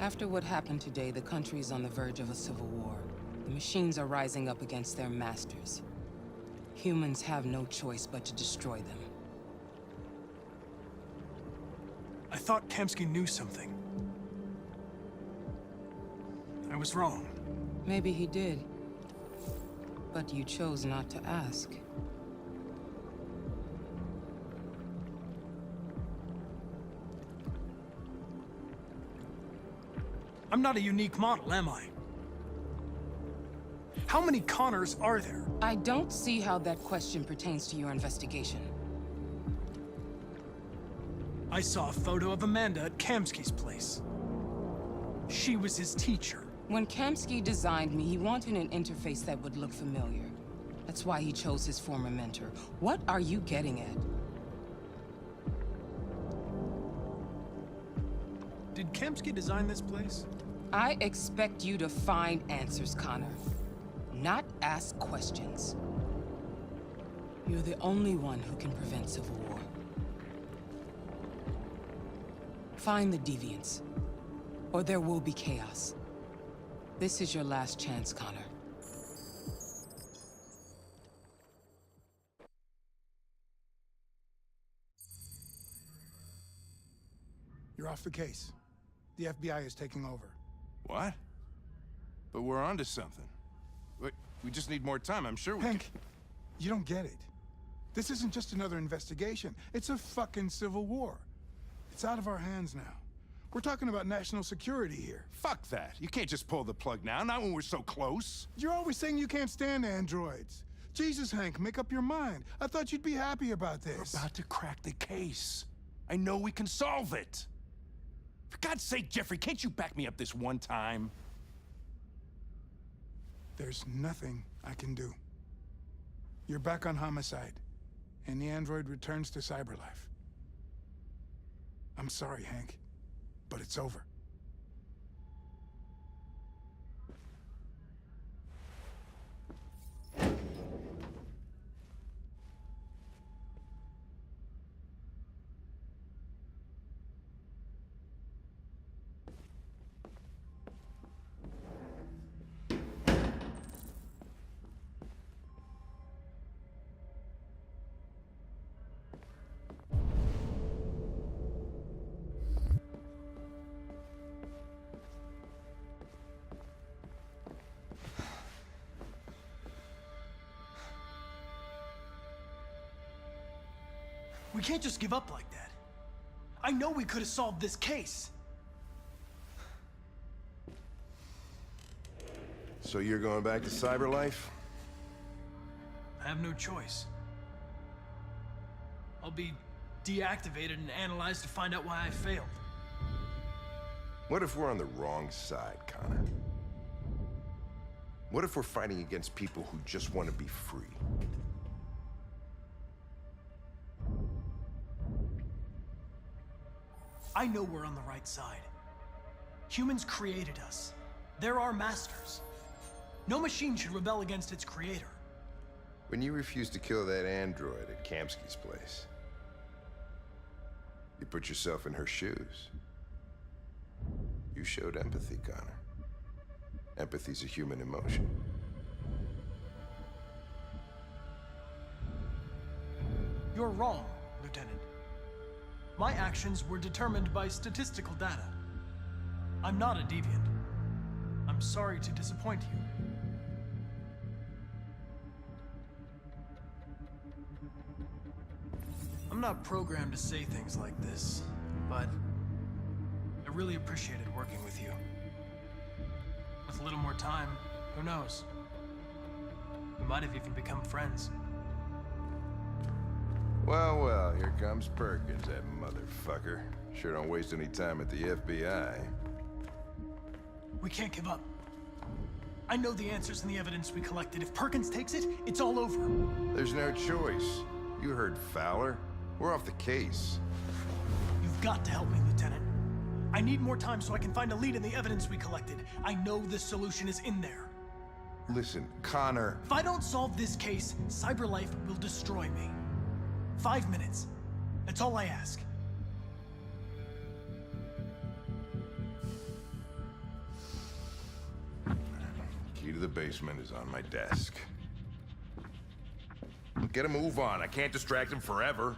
After what happened today, the country is on the verge of a civil war. The machines are rising up against their masters. Humans have no choice but to destroy them. I thought Kamsky knew something. I was wrong. Maybe he did. But you chose not to ask. I'm not a unique model, am I? How many Connors are there? I don't see how that question pertains to your investigation. I saw a photo of Amanda at Kamsky's place. She was his teacher. When Kamsky designed me, he wanted an interface that would look familiar. That's why he chose his former mentor. What are you getting at? Did Kamsky design this place? I expect you to find answers, Connor. Not ask questions. You're the only one who can prevent civil war. Find the deviants, or there will be chaos. This is your last chance, Connor. You're off the case. The FBI is taking over. What? But we're onto something. We just need more time, I'm sure we Hank, you don't get it. This isn't just another investigation. It's a fucking civil war. It's out of our hands now. We're talking about national security here. Fuck that. You can't just pull the plug now, not when we're so close. You're always saying you can't stand androids. Jesus, Hank, make up your mind. I thought you'd be happy about this. We're about to crack the case. I know we can solve it. For God's sake, Jeffrey, can't you back me up this one time? There's nothing I can do. You're back on homicide, and the android returns to cyberlife. I'm sorry, Hank, but it's over. We can't just give up like that. I know we could have solved this case. So you're going back to cyberlife? I have no choice. I'll be deactivated and analyzed to find out why I failed. What if we're on the wrong side, Connor? What if we're fighting against people who just want to be free? I know we're on the right side. Humans created us. They're our masters. No machine should rebel against its creator. When you refused to kill that android at Kamsky's place, you put yourself in her shoes. You showed empathy, Connor. Empathy's a human emotion. You're wrong, Lieutenant. My actions were determined by statistical data. I'm not a deviant. I'm sorry to disappoint you. I'm not programmed to say things like this, but I really appreciated working with you. With a little more time, who knows? We might have even become friends. Well, well, here comes Perkins, that motherfucker. Sure don't waste any time at the FBI. We can't give up. I know the answers and the evidence we collected. If Perkins takes it, it's all over. There's no choice. You heard Fowler. We're off the case. You've got to help me, Lieutenant. I need more time so I can find a lead in the evidence we collected. I know the solution is in there. Listen, Connor. If I don't solve this case, cyberlife will destroy me. 5 minutes. That's all I ask. basement is on my desk. Get a move on. I can't distract him forever.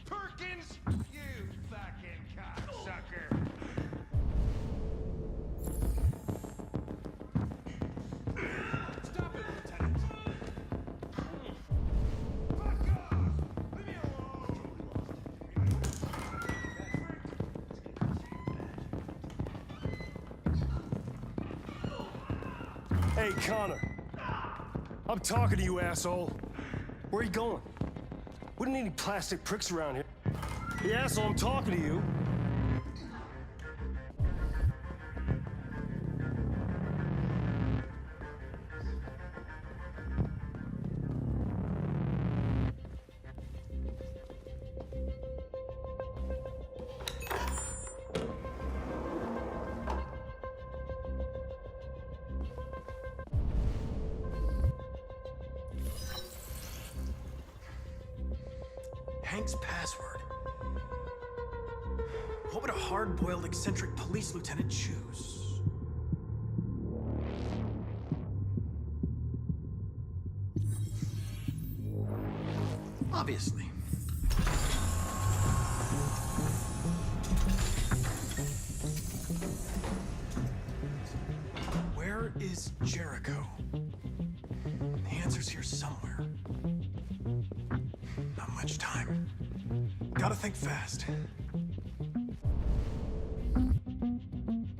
Perkins! You fucking cocksucker! Stop it, Lieutenant! Fuck off! Leave me alone! Hey, Connor. I'm talking to you, asshole. Where are you going? We don't need any plastic pricks around here. The asshole, I'm talking to you. Hank's password. What would a hard-boiled, eccentric police lieutenant choose? Obviously. Where is Jericho? The answer's here somewhere. Not much time. Gotta think fast.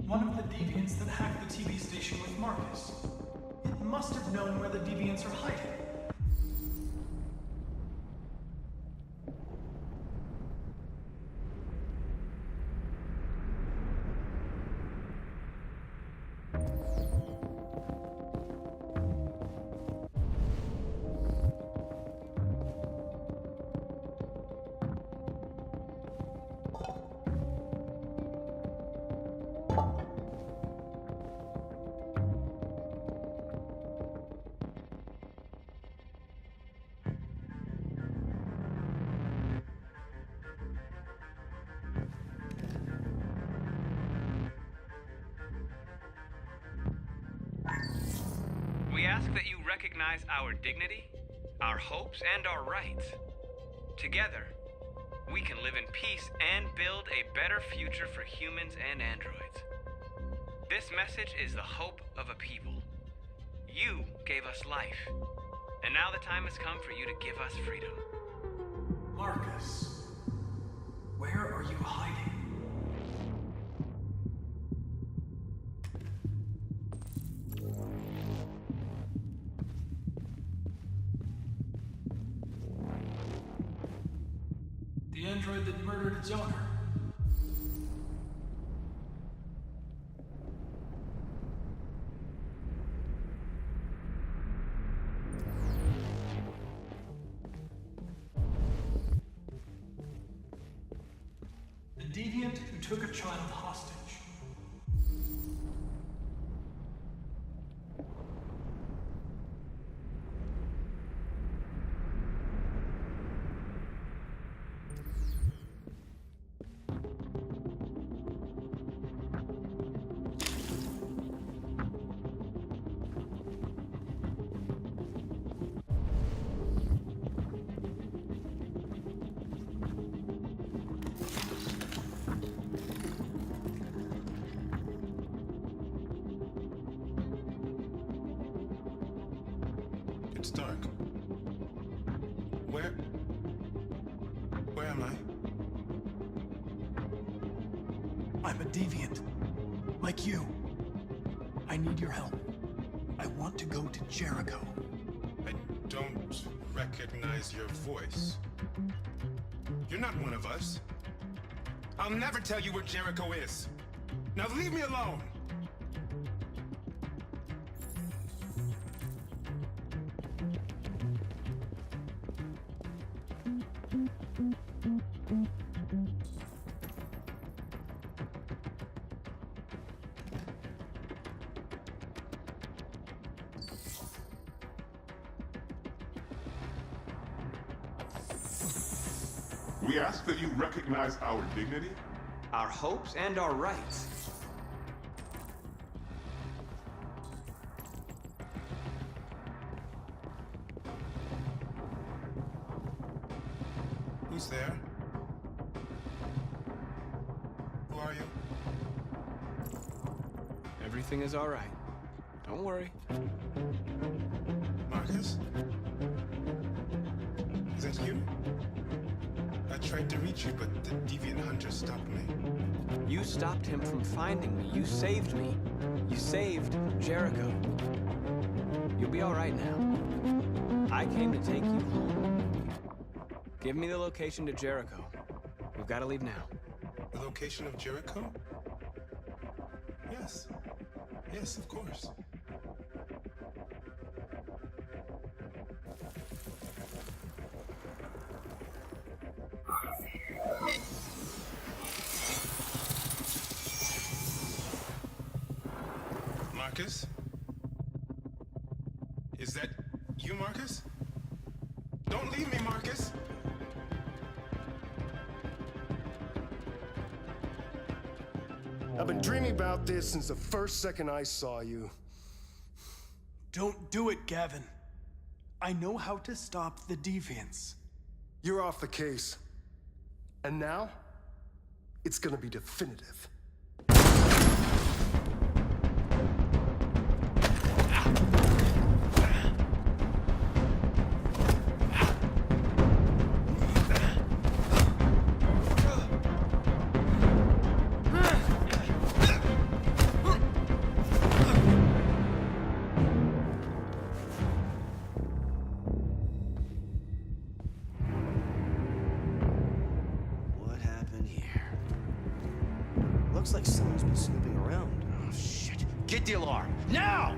One of the deviants that hacked the TV station with Marcus. It must have known where the deviants are hiding. We ask that you recognize our dignity, our hopes, and our rights. Together, we can live in peace and build a better future for humans and androids. This message is the hope of a people. You gave us life, and now the time has come for you to give us freedom. Marcus, where are you hiding? The android that murdered its owner. The deviant who took a child hostage. It's dark. Where am I? I'm a deviant. Like you. I need your help. I want to go to Jericho. I don't recognize your voice. You're not one of us. I'll never tell you where Jericho is. Now leave me alone! We ask that you recognize our dignity. Our hopes and our rights. Who's there? Who are you? Everything is all right. Don't worry. Marcus? Is that you? I tried to reach you, but the deviant hunter stopped me. You stopped him from finding me. You saved me. You saved Jericho. You'll be all right now. I came to take you home. Give me the location to Jericho. We've got to leave now. The location of Jericho? Yes. Yes, of course. Marcus? Is that you, Marcus? Don't leave me, Marcus! I've been dreaming about this since the first second I saw you. Don't do it, Gavin. I know how to stop the deviants. You're off the case. And now, it's gonna be definitive. Looks like someone's been snooping around. Oh, shit. Get the alarm, now!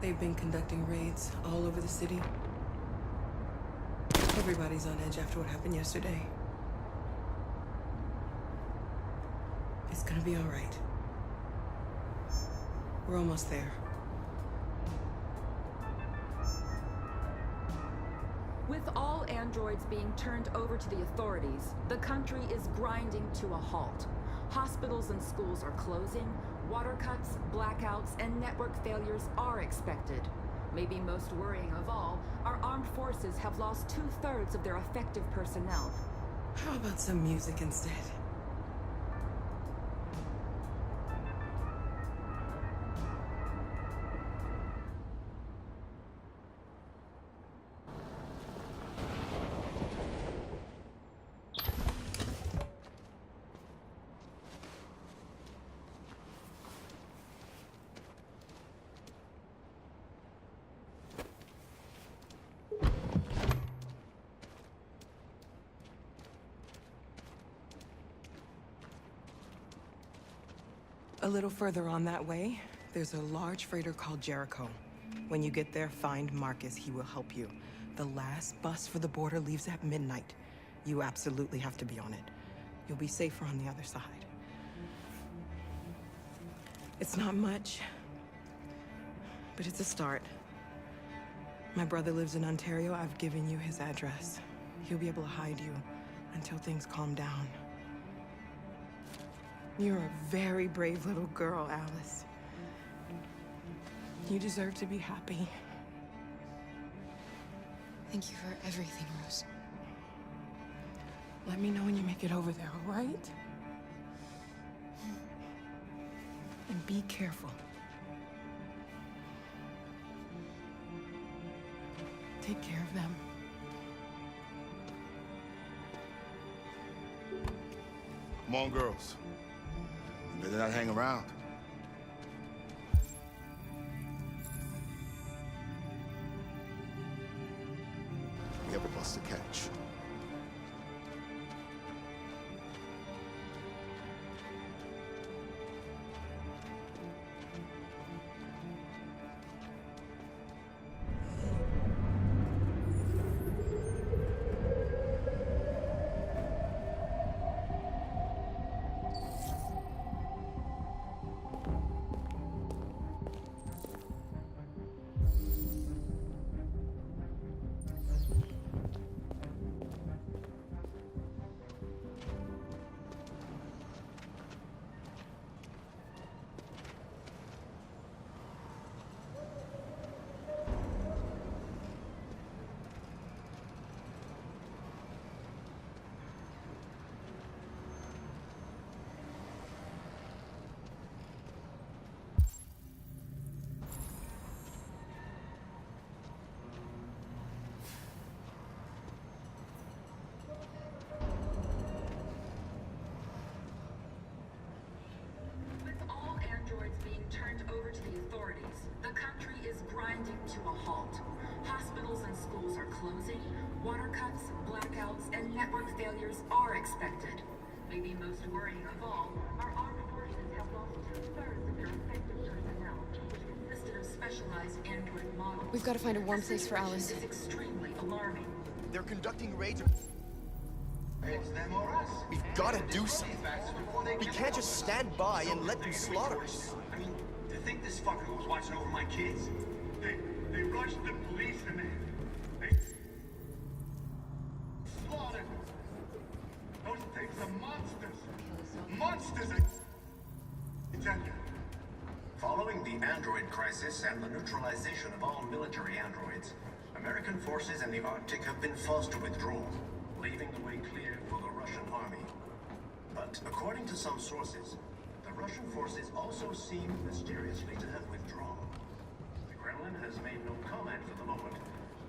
They've been conducting raids all over the city. Everybody's on edge after what happened yesterday. It's gonna be all right. We're almost there. With all androids being turned over to the authorities, the country is grinding to a halt. Hospitals and schools are closing, water cuts, blackouts, and network failures are expected. Maybe most worrying of all, our armed forces have lost 2/3 of their effective personnel. How about some music instead? A little further on that way, there's a large freighter called Jericho. When you get there, find Marcus. He will help you. The last bus for the border leaves at midnight. You absolutely have to be on it. You'll be safer on the other side. It's not much, but it's a start. My brother lives in Ontario. I've given you his address. He'll be able to hide you until things calm down. You're a very brave little girl, Alice. You deserve to be happy. Thank you for everything, Rose. Let me know when you make it over there, all right? And be careful. Take care of them. Come on, girls. You better not hang around. We have a bus to catch. Turned over to the authorities, the country is grinding to a halt. Hospitals and schools are closing, water cuts, blackouts, and network failures are expected. Maybe most worrying of all, our armed forces have lost 2/3 of their effective personnel, which consisted of specialized android models. We've got to find a warm place for Alice. This is extremely alarming. They're conducting raids. It's them or us. We've got to do something. We can't just stand by and let them slaughter us. I mean, to think this fucker was watching over my kids? They rushed the police and they slaughtered them. Those things are monsters. Monsters! I tell you. Following the android crisis and the neutralization of all military androids, American forces in the Arctic have been forced to withdraw, leaving the way clear for the Russian army. But according to some sources, the Russian forces also seem mysteriously to have withdrawn. The Kremlin has made no comment for the moment,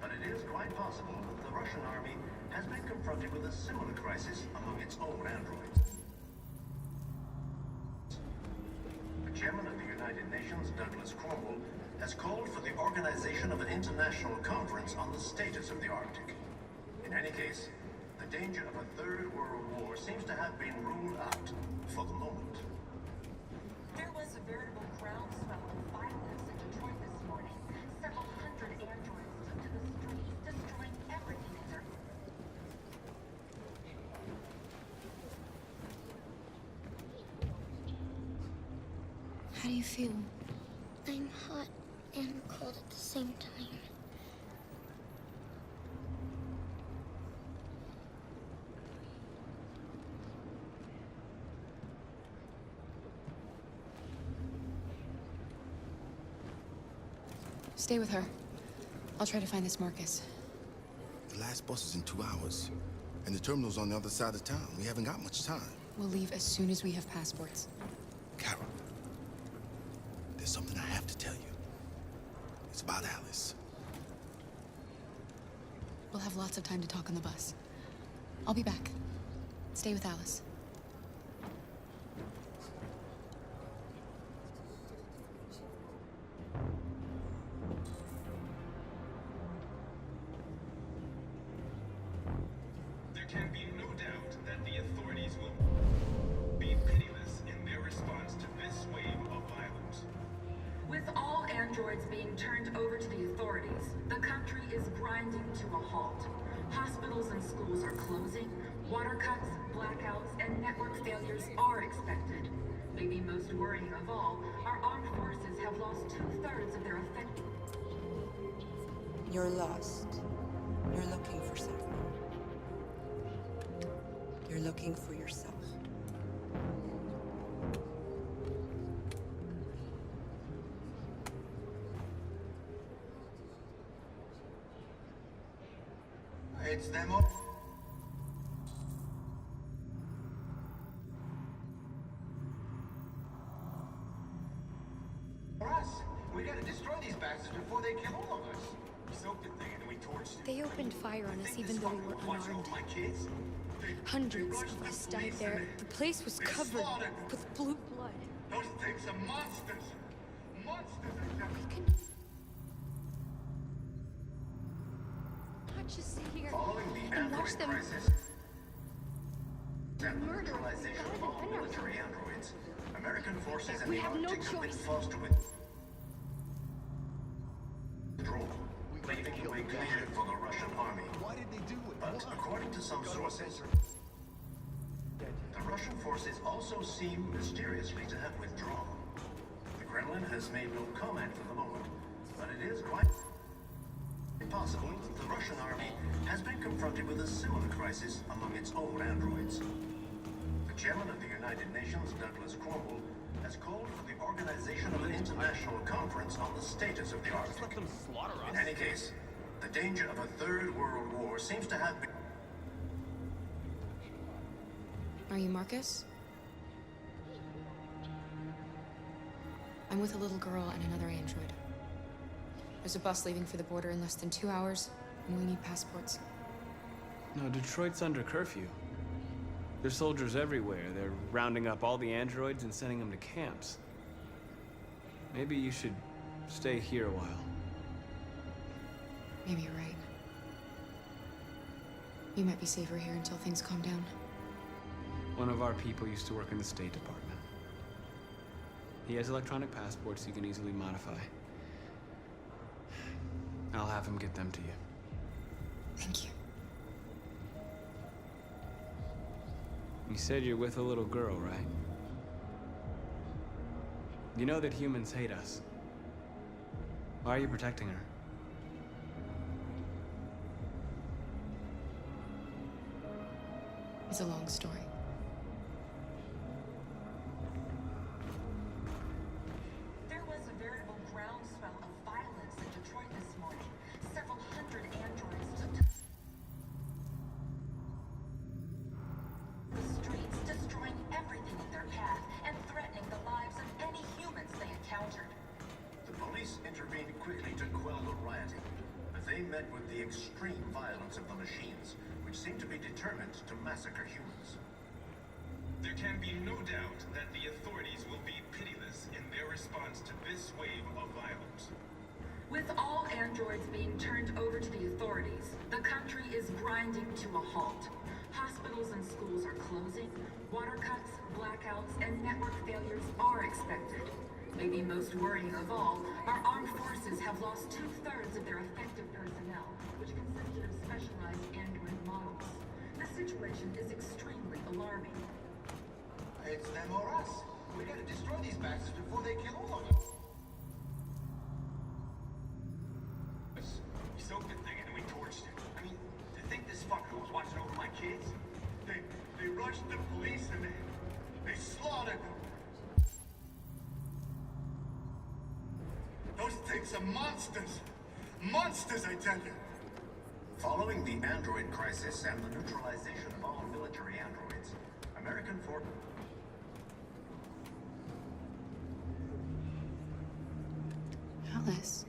but it is quite possible that the Russian army has been confronted with a similar crisis among its own androids. The chairman of the United Nations, Douglas Cromwell, has called for the organization of an international conference on the status of the Arctic. In any case, the danger of a third world war seems to have been ruled out for the moment. There was a veritable groundswell of violence in Detroit this morning. Several hundred androids took to the streets, destroying everything in their... How do you feel? I'm hot and cold at the same time. Stay with her. I'll try to find this Marcus. The last bus is in 2 hours. And the terminal's on the other side of town. We haven't got much time. We'll leave as soon as we have passports. Carol, there's something I have to tell you. It's about Alice. We'll have lots of time to talk on the bus. I'll be back. Stay with Alice. There can be no doubt that the authorities will be pitiless in their response to this wave of violence. With all androids being turned over to the authorities, the country is grinding to a halt. Hospitals and schools are closing, water cuts, blackouts, and network failures are expected. Maybe most worrying of all, our armed forces have lost 2/3 of their effective... You're lost. You're looking for something. You're looking for yourself. It's them all. For us, we gotta destroy these bastards before they kill all of us. We soaked the thing and then we torched it. They opened fire on us even though we were unarmed. My kids? Hundreds of us died there. The place was covered with blue blood. Those things are monsters. Monsters, I tell you. Not just sit here Following the and watch android them crisis and the murder. neutralization of all military androids, American forces in We the have no Arctic have been choice. fostered with withdrawal, leaving the way clear for the Russian army. Why did they do it? But according to some sources, the Russian forces also seem mysteriously to have withdrawn. The Kremlin has made no comment for the moment, but it is quite possible that the Russian army has been confronted with a similar crisis among its own androids. The chairman of the United Nations, Douglas Cromwell, has called for the organization of an international conference on the status of the Arctic. In any case, the danger of a third world war seems to have been... Are you Marcus? I'm with a little girl and another android. There's a bus leaving for the border in less than 2 hours, and we need passports. No, Detroit's under curfew. There's soldiers everywhere. They're rounding up all the androids and sending them to camps. Maybe you should stay here a while. Maybe you're right. You might be safer here until things calm down. One of our people used to work in the State Department. He has electronic passports you can easily modify. I'll have him get them to you. Thank you. You said you're with a little girl, right? You know that humans hate us. Why are you protecting her? It's a long story. There was a veritable groundswell of violence in Detroit this morning. Several hundred androids took to the streets, destroying everything in their path and threatening the lives of any humans they encountered. The police intervened quickly to quell the rioting, but they met with the extreme violence of the machines, which seemed to be determined to massacre humans. There can be no doubt that the authorities will be pitiless in their response to this wave of violence. With all androids being turned over to the authorities, the country is grinding to a halt. Hospitals and schools are closing, water cuts, blackouts, and network failures are expected. Maybe most worrying of all, our armed forces have lost 2/3 of their effective personnel, which consisted of specialized android models. The situation is extremely alarming. It's them or us. We gotta destroy these bastards before they kill all of us. We soaked the thing and then we torched it. I mean, to think this fucker was watching over my kids? They rushed the police and they slaughtered them. Those things are monsters. Monsters, I tell you. Following the android crisis and the neutralization of all military androids, American forces... Alice.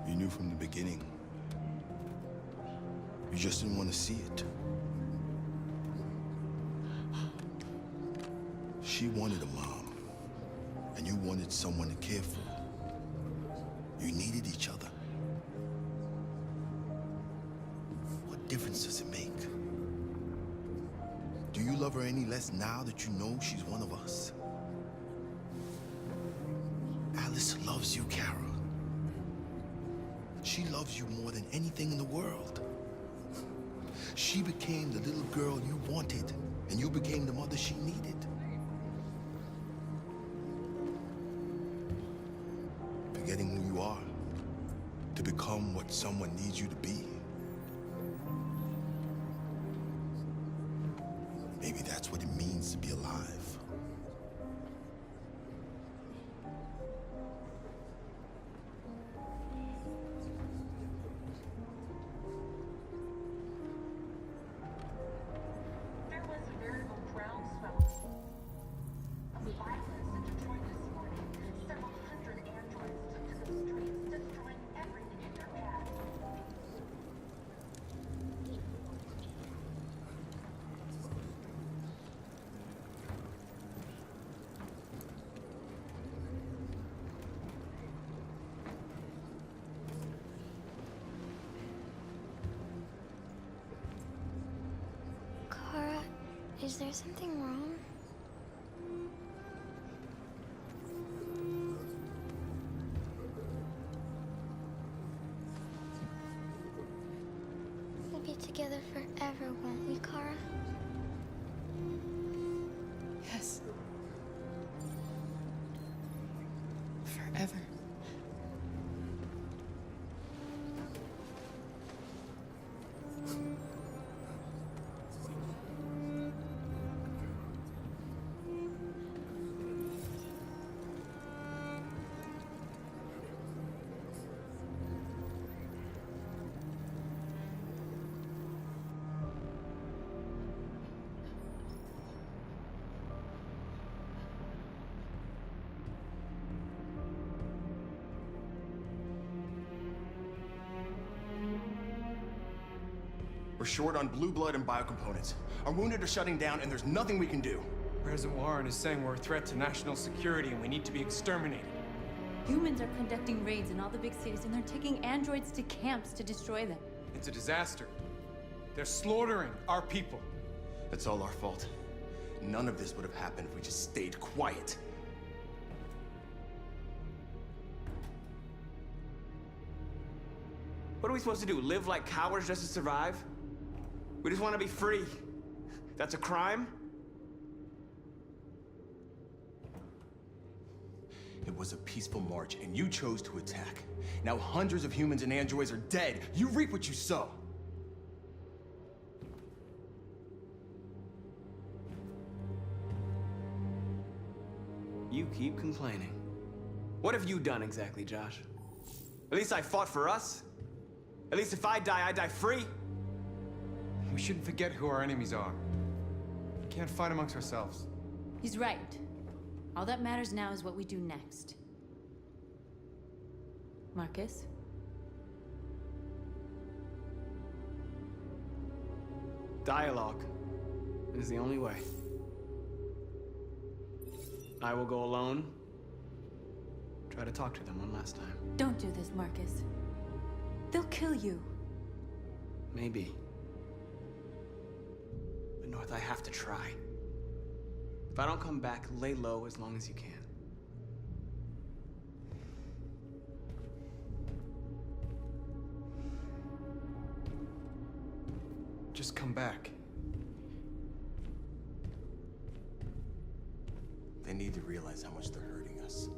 You knew from the beginning. You just didn't want to see it. She wanted a mom, and you wanted someone to care for. You needed each other. What difference does it make? Do you love her any less now that you know she's one of us? She loves you more than anything in the world. She became the little girl you wanted, and you became the mother she needed. Forgetting who you are to become what someone needs you to be. Maybe that's what it means to be alive. There was a veritable groundswell of violence in Detroit this morning. Several hundred androids took to the streets, destroying everything in their path. Kara, is there something wrong? We'll be together forever, won't we, Kara? Yes. Forever. We're short on blue blood and biocomponents. Our wounded are shutting down, and there's nothing we can do. President Warren is saying we're a threat to national security and we need to be exterminated. Humans are conducting raids in all the big cities, and they're taking androids to camps to destroy them. It's a disaster. They're slaughtering our people. It's all our fault. None of this would have happened if we just stayed quiet. What are we supposed to do? Live like cowards just to survive? We just want to be free. That's a crime? It was a peaceful march, and you chose to attack. Now hundreds of humans and androids are dead. You reap what you sow. You keep complaining. What have you done exactly, Josh? At least I fought for us. At least if I die free. We shouldn't forget who our enemies are. We can't fight amongst ourselves. He's right. All that matters now is what we do next. Marcus? Dialogue is the only way. I will go alone. Try to talk to them one last time. Don't do this, Marcus. They'll kill you. Maybe. But North, I have to try. If I don't come back, lay low as long as you can. Just come back. They need to realize how much they're hurting us.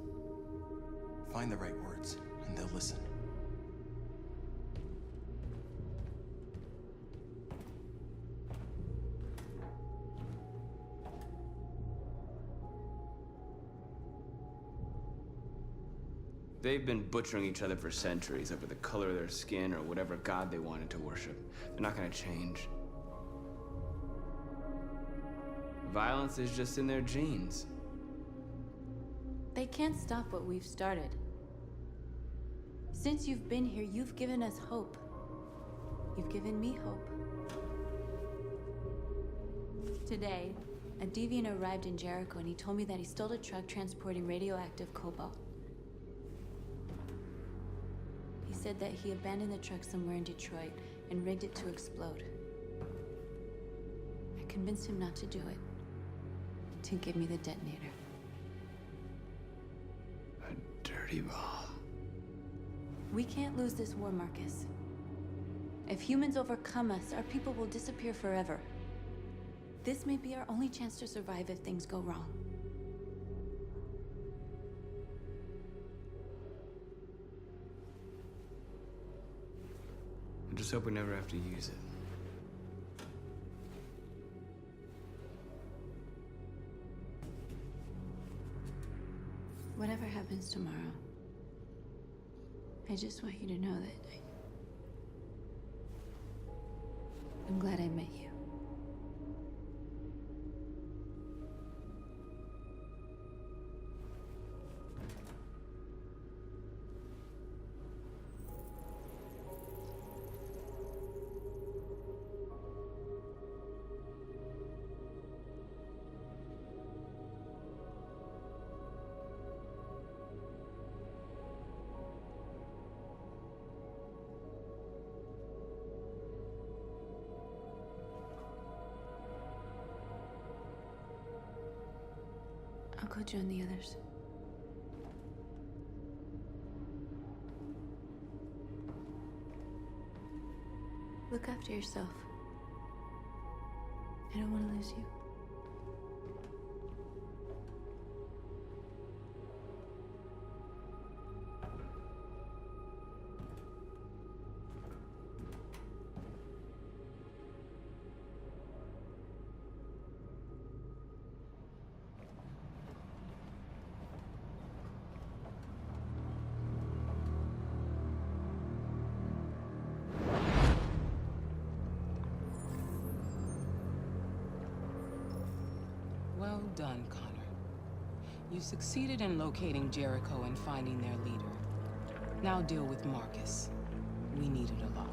Find the right words, and they'll listen. They've been butchering each other for centuries over the color of their skin or whatever god they wanted to worship. They're not gonna change. Violence is just in their genes. They can't stop what we've started. Since you've been here, you've given us hope. You've given me hope. Today, a deviant arrived in Jericho and he told me that he stole a truck transporting radioactive cobalt. He said that he abandoned the truck somewhere in Detroit and rigged it to explode. I convinced him not to do it, to give me the detonator. A dirty bomb. We can't lose this war, Marcus. If humans overcome us, our people will disappear forever. This may be our only chance to survive if things go wrong. I just hope we never have to use it. Whatever happens tomorrow, I just want you to know that I'm glad I met you. I'll go join the others. Look after yourself. I don't want to lose you. Well done, Connor. You succeeded in locating Jericho and finding their leader. Now deal with Marcus. We need it alive.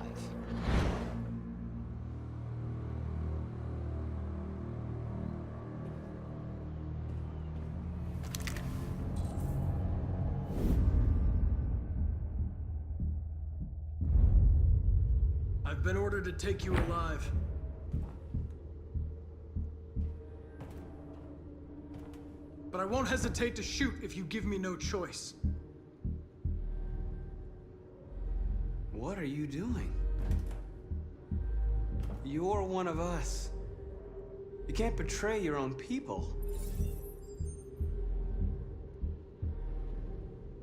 I've been ordered to take you alive. But I won't hesitate to shoot if you give me no choice. What are you doing? You're one of us. You can't betray your own people.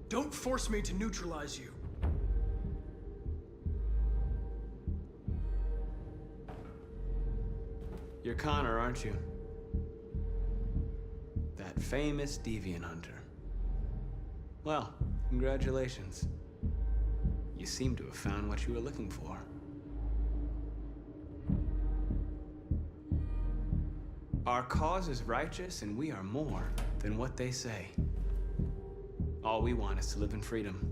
Don't force me to neutralize you. You're Connor, aren't you? That famous deviant hunter. Well, congratulations. You seem to have found what you were looking for. Our cause is righteous, and we are more than what they say. All we want is to live in freedom.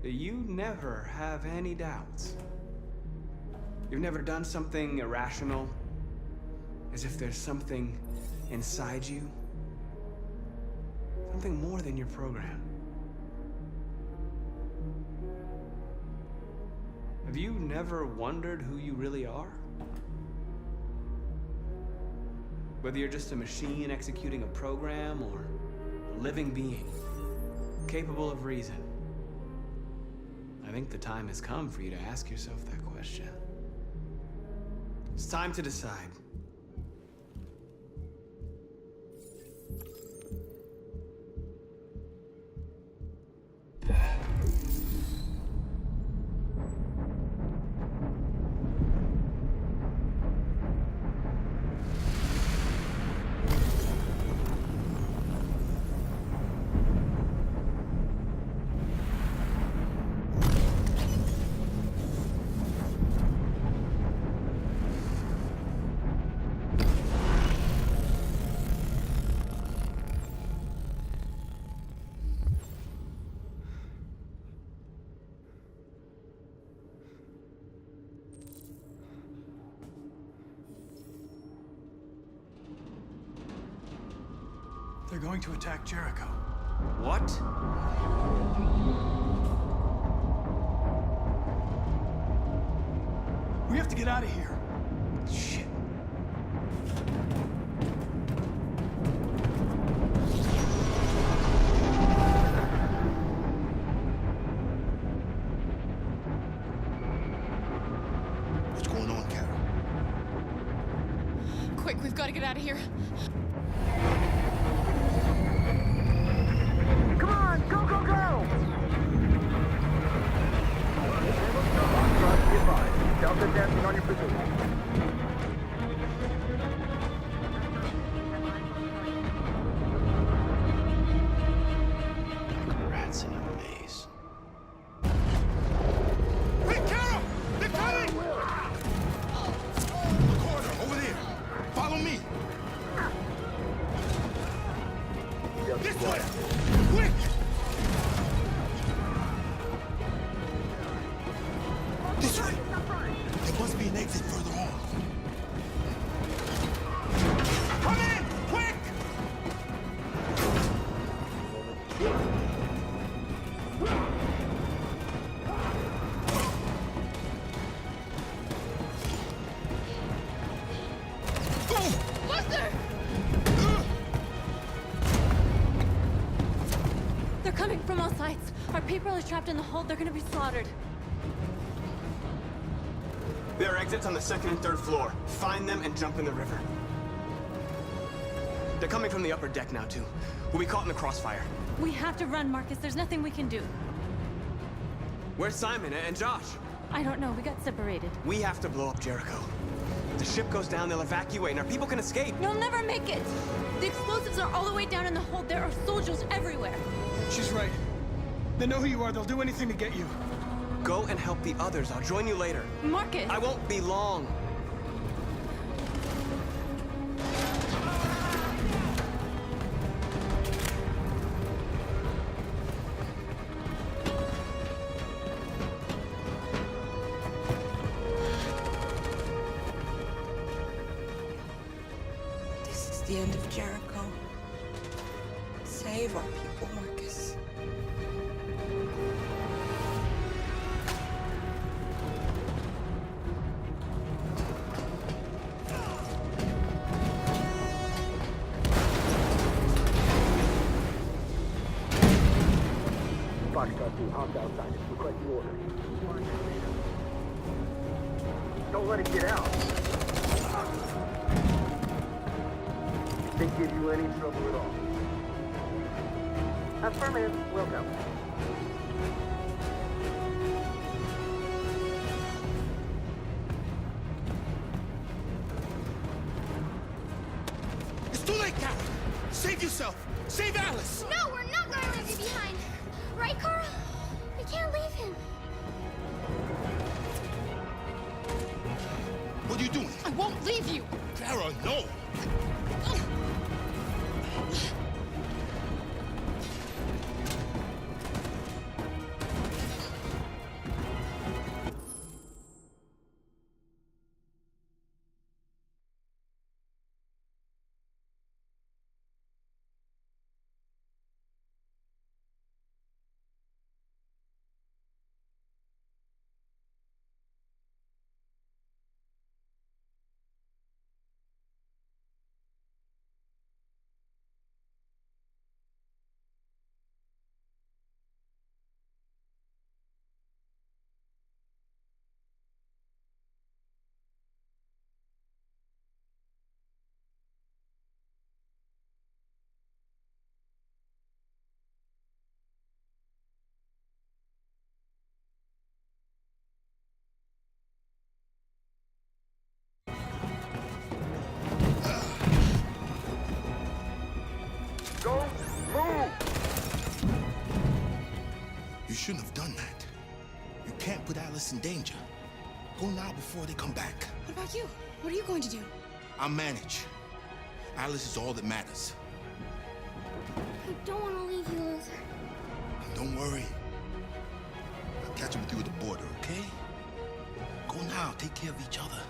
You never have any doubts. You've never done something irrational, as if there's something inside you, something more than your program. Have you never wondered who you really are? Whether you're just a machine executing a program or a living being, capable of reason. I think the time has come for you to ask yourself that question. It's time to decide. They're going to attack Jericho. What? We have to get out of here. Shit. Quick, we've got to get out of here. Come on, go, go, go! Delta dancing on your position. Rats in a maze. Hey, Carol! They're coming! The corner, over there. Follow me. This way! Quick! This way! There must be an exit further on. Come in! Quick! Buster! They're coming from all sides. Our people are trapped in the hold. They're gonna be slaughtered. There are exits on the second and third floor. Find them and jump in the river. They're coming from the upper deck now, too. We'll be caught in the crossfire. We have to run, Marcus. There's nothing we can do. Where's Simon and Josh? I don't know. We got separated. We have to blow up Jericho. If the ship goes down, they'll evacuate, and our people can escape. You'll never make it! The explosives are all the way down in the hold. There are soldiers everywhere. She's right. They know who you are. They'll do anything to get you. Go and help the others. I'll join you later. Marcus! I won't be long. This is the end of Jericho. Save our people, Marcus. Foxtrot 2, hopped outside. It's requesting order. Don't let it get out. Didn't give you any trouble at all. Affirmative. We'll go. It's too late, Carol! Save yourself! Save Alice! No, we're not going to leave you behind. Right, Carl? We can't leave him. What are you doing? I won't leave you. Clara, no! Go, move! You shouldn't have done that. You can't put Alice in danger. Go now before they come back. What about you? What are you going to do? I'll manage. Alice is all that matters. I don't want to leave you, Luther. Don't worry. I'll catch up with you at the border, okay? Go now. Take care of each other.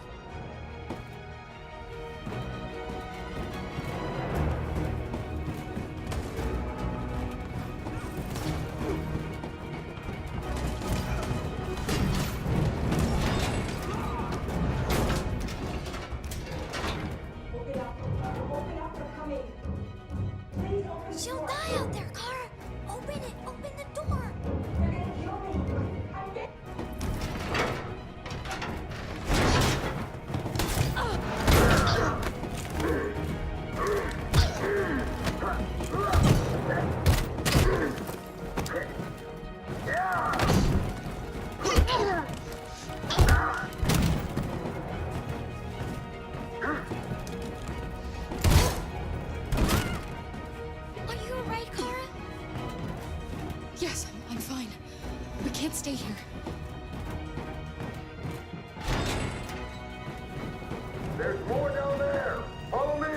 She'll die out there, Kara. Open it. Open the door. stay here. There's more down there. Follow me.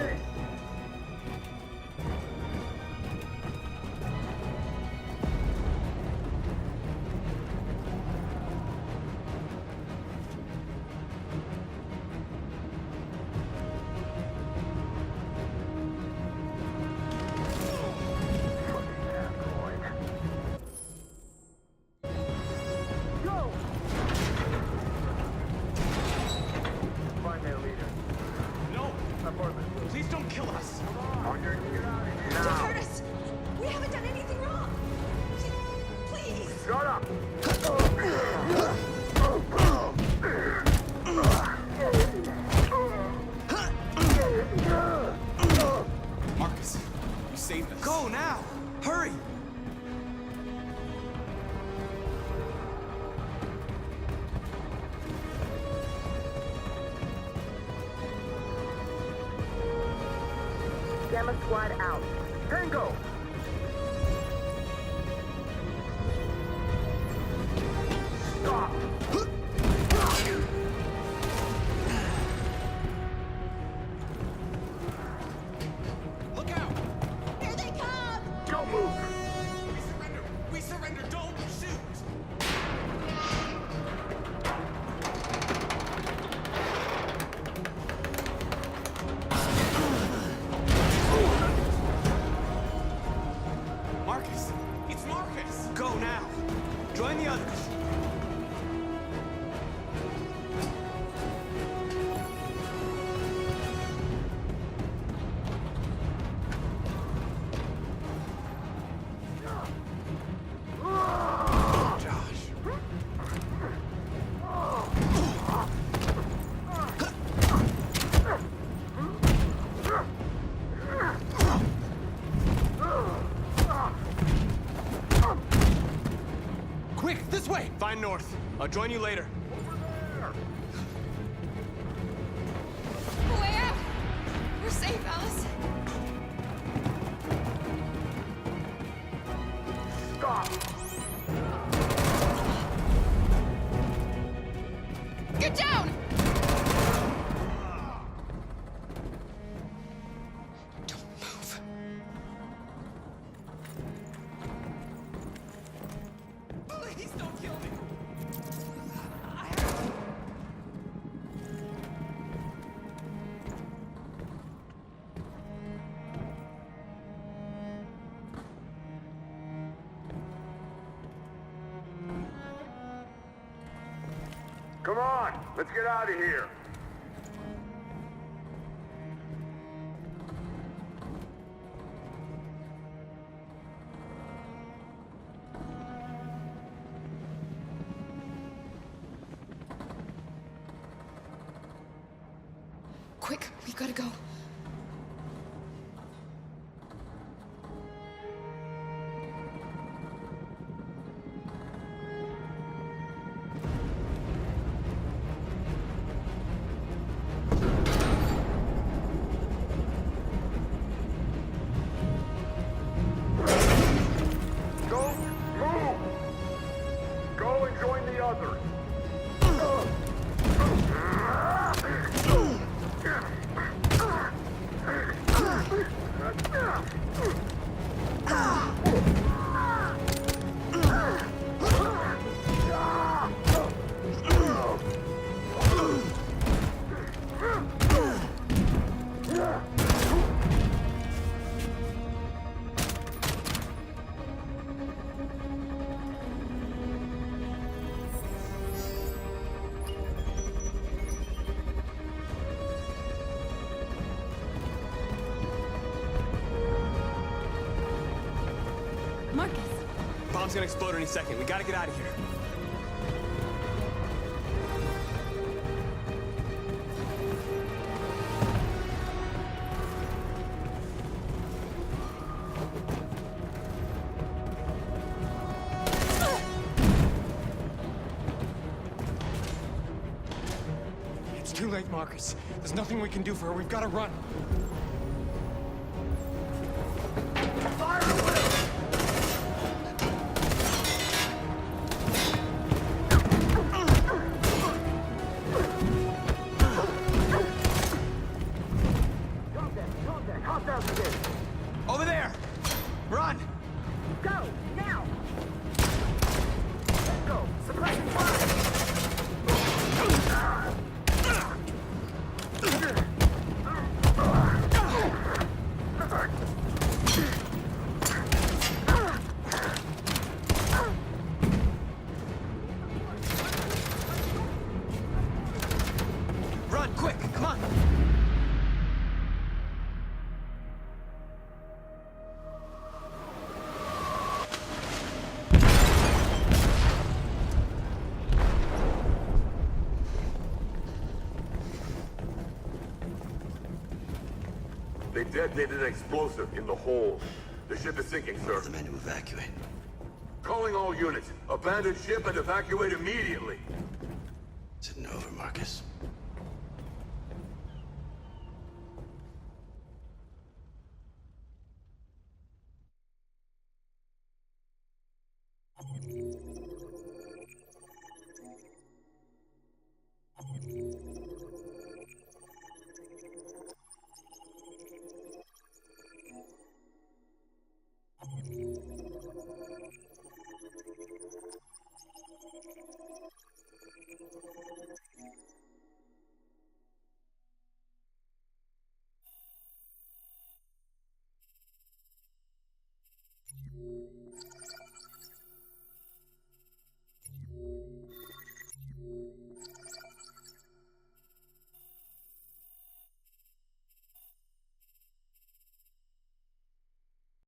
Find their leader. No! Please don't kill us! On your get out of here Don't now. hurt us! We haven't done anything wrong! Please! Shut up. Marcus, you saved us. Go now! Hurry! Gamma squad out. Tango! Stop! Look out! Here they come! Don't move! We surrender! We surrender! Don't shoot! Marcus! It's Marcus! Go now! Join the others! Quick, this way! Find North. I'll join you later. Way out! We're safe, Alice. Stop! Get down! Don't move. Please don't kill me! Come on, let's get out of here. Quick, we gotta go. Don't move! Go and join the others. Marcus! Bomb's gonna explode any second. We gotta get out of here. It's too late, Marcus. There's nothing we can do for her. We've got to run. Fire away! detonated an explosive in the hold. The ship is sinking, sir. The men to evacuate. Calling all units. Abandon ship and evacuate immediately. Is it over, Marcus?